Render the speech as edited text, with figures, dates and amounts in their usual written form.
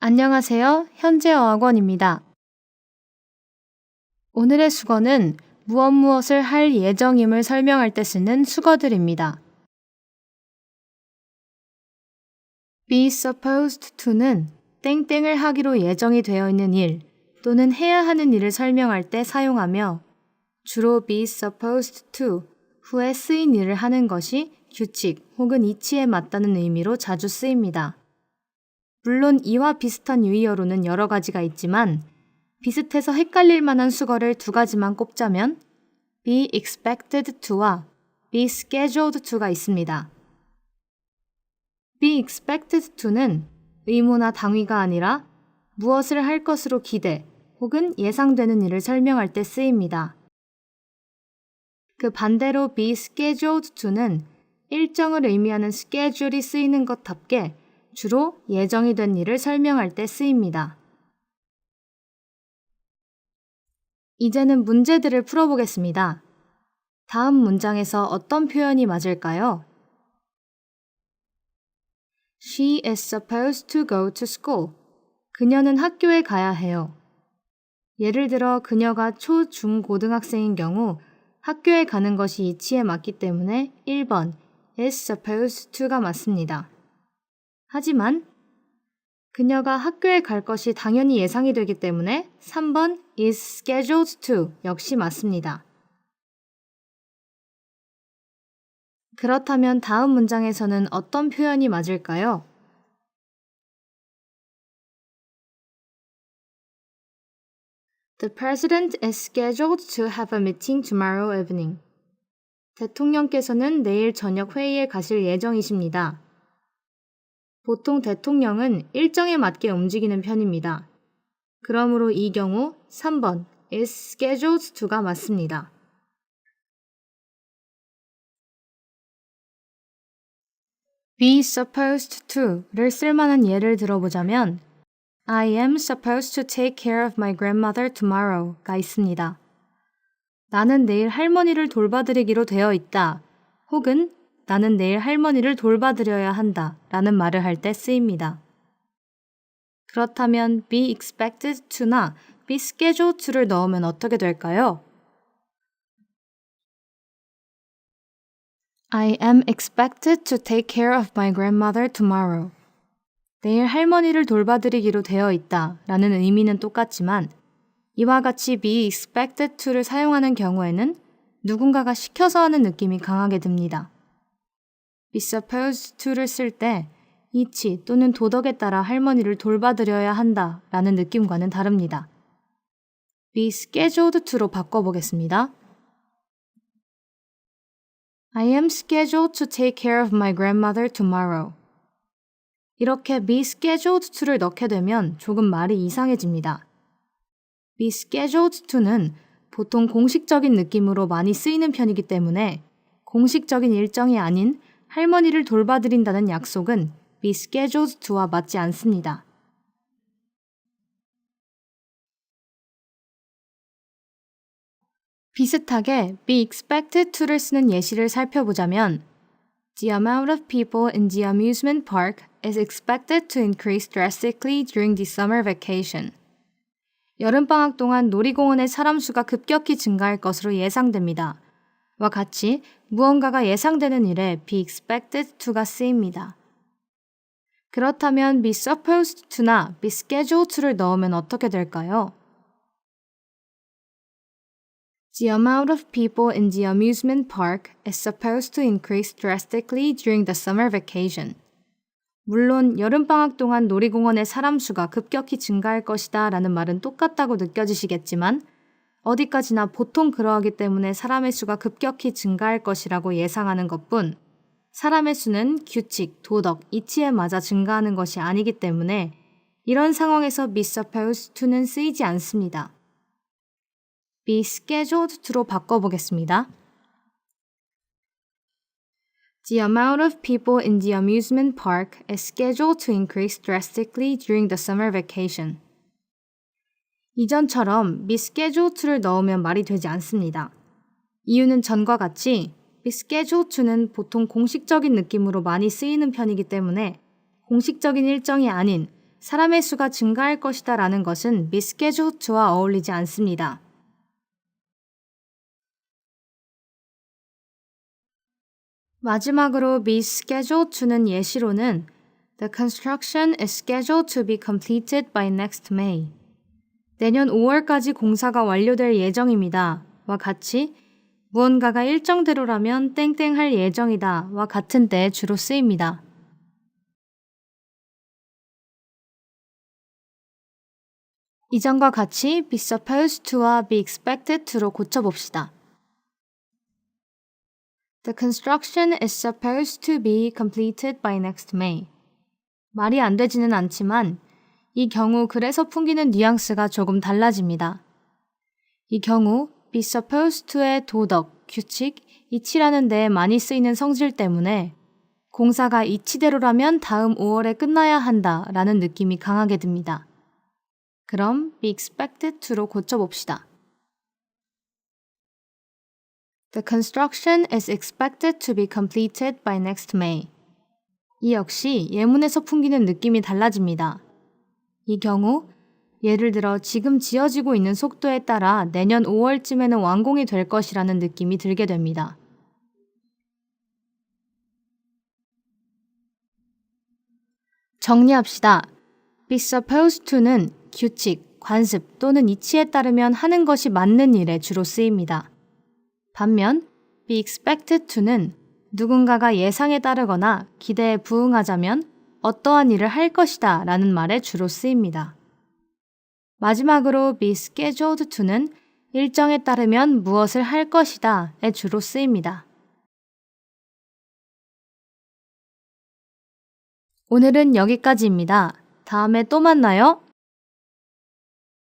안녕하세요. 현재어학원입니다. 오늘의 수거는 무엇을 할 예정임을 설명할 때 쓰는 수거들입니다. be supposed to는 땡땡을 하기로 예정이 되어 있는 일 또는 해야 하는 일을 설명할 때 사용하며 주로 be supposed to 후에 쓰인 일을 하는 것이 규칙 혹은 이치에 맞다는 의미로 자주 쓰입니다. 물론 이와 비슷한 유의어로는 여러 가지가 있지만 비슷해서 헷갈릴 만한 수거를 두 가지만 꼽자면 be expected to와 be scheduled to가 있습니다. be expected to는 의무나 당위가 아니라 무엇을 할 것으로 기대 혹은 예상되는 일을 설명할 때 쓰입니다. 그 반대로 be scheduled to는 일정을 의미하는 schedule이 쓰이는 것답게 주로 예정이 된 일을 설명할 때 쓰입니다. 이제는 문제들을 풀어보겠습니다. 다음 문장에서 어떤 표현이 맞을까요? She is supposed to go to school. 그녀는 학교에 가야 해요. 예를 들어 그녀가 초, 중, 고등학생인 경우 학교에 가는 것이 이치에 맞기 때문에 1번 is supposed to가 맞습니다. 하지만 그녀가 학교에 갈 것이 당연히 예상이 되기 때문에 3번 is scheduled to 역시 맞습니다. 그렇다면 다음 문장에서는 어떤 표현이 맞을까요? The president is scheduled to have a meeting tomorrow evening. 대통령께서는 내일 저녁 회의에 가실 예정이십니다. 보통 대통령은 일정에 맞게 움직이는 편입니다. 그러므로 이 경우 3번 is scheduled to가 맞습니다. be supposed to를 쓸만한 예를 들어보자면 I am supposed to take care of my grandmother tomorrow가 있습니다. 나는 내일 할머니를 돌봐드리기로 되어 있다. 혹은 나는 내일 할머니를 돌봐드려야 한다 라는 말을 할 때 쓰입니다. 그렇다면 be expected to나 be scheduled to를 넣으면 어떻게 될까요? I am expected to take care of my grandmother tomorrow. 내일 할머니를 돌봐드리기로 되어 있다 라는 의미는 똑같지만 이와 같이 be expected to를 사용하는 경우에는 누군가가 시켜서 하는 느낌이 강하게 듭니다. be supposed to를 쓸 때 이치 또는 도덕에 따라 할머니를 돌봐드려야 한다 라는 느낌과는 다릅니다. be scheduled to로 바꿔보겠습니다. I am scheduled to take care of my grandmother tomorrow. 이렇게 be scheduled to를 넣게 되면 조금 말이 이상해집니다. be scheduled to는 보통 공식적인 느낌으로 많이 쓰이는 편이기 때문에 공식적인 일정이 아닌 할머니를 돌봐드린다는 약속은 be scheduled to와 맞지 않습니다. 비슷하게 be expected to를 쓰는 예시를 살펴보자면 The amount of people in the amusement park is expected to increase drastically during the summer vacation. 여름방학 동안 놀이공원의 사람 수가 급격히 증가할 것으로 예상됩니다. 와 같이 무언가가 예상되는 일에 be expected to가 쓰입니다. 그렇다면 be supposed to나 be scheduled to를 넣으면 어떻게 될까요? The amount of people in the amusement park is supposed to increase drastically during the summer vacation. 물론 여름방학 동안 놀이공원의 사람 수가 급격히 증가할 것이다 라는 말은 똑같다고 느껴지시겠지만 어디까지나 보통 그러하기 때문에 사람의 수가 급격히 증가할 것이라고 예상하는 것뿐 사람의 수는 규칙, 도덕, 이치에 맞아 증가하는 것이 아니기 때문에 이런 상황에서 be supposed to는 쓰이지 않습니다. be scheduled to로 바꿔보겠습니다. The amount of people in the amusement park is scheduled to increase drastically during the summer vacation. 이전처럼 be scheduled to를 넣으면 말이 되지 않습니다. 이유는 전과 같이 be scheduled to는 보통 공식적인 느낌으로 많이 쓰이는 편이기 때문에 공식적인 일정이 아닌 사람의 수가 증가할 것이다 라는 것은 be scheduled to와 어울리지 않습니다. 마지막으로 be scheduled to는 예시로는 The construction is scheduled to be completed by next May. 내년 5월까지 공사가 완료될 예정입니다. 와 같이 무언가가 일정대로라면 땡땡할 예정이다 와 같은 때에 주로 쓰입니다. 이전과 같이 be supposed to와 be expected to로 고쳐봅시다. The construction is supposed to be completed by next May. 말이 안 되지는 않지만 이 경우 그래서 풍기는 뉘앙스가 조금 달라집니다. 이 경우 be supposed to의 도덕, 규칙, 이치라는 데에 많이 쓰이는 성질 때문에 공사가 이치대로라면 다음 5월에 끝나야 한다 라는 느낌이 강하게 듭니다. 그럼 be expected to로 고쳐봅시다. The construction is expected to be completed by next May. 이 역시 예문에서 풍기는 느낌이 달라집니다. 이 경우 예를 들어 지금 지어지고 있는 속도에 따라 내년 5월쯤에는 완공이 될 것이라는 느낌이 들게 됩니다. 정리합시다. be supposed to는 규칙, 관습 또는 이치에 따르면 하는 것이 맞는 일에 주로 쓰입니다. 반면 be expected to는 누군가가 예상에 따르거나 기대에 부응하자면 어떠한 일을 할 것이다 라는 말에 주로 쓰입니다. 마지막으로 be scheduled to는 일정에 따르면 무엇을 할 것이다에 주로 쓰입니다. 오늘은 여기까지입니다. 다음에 또 만나요.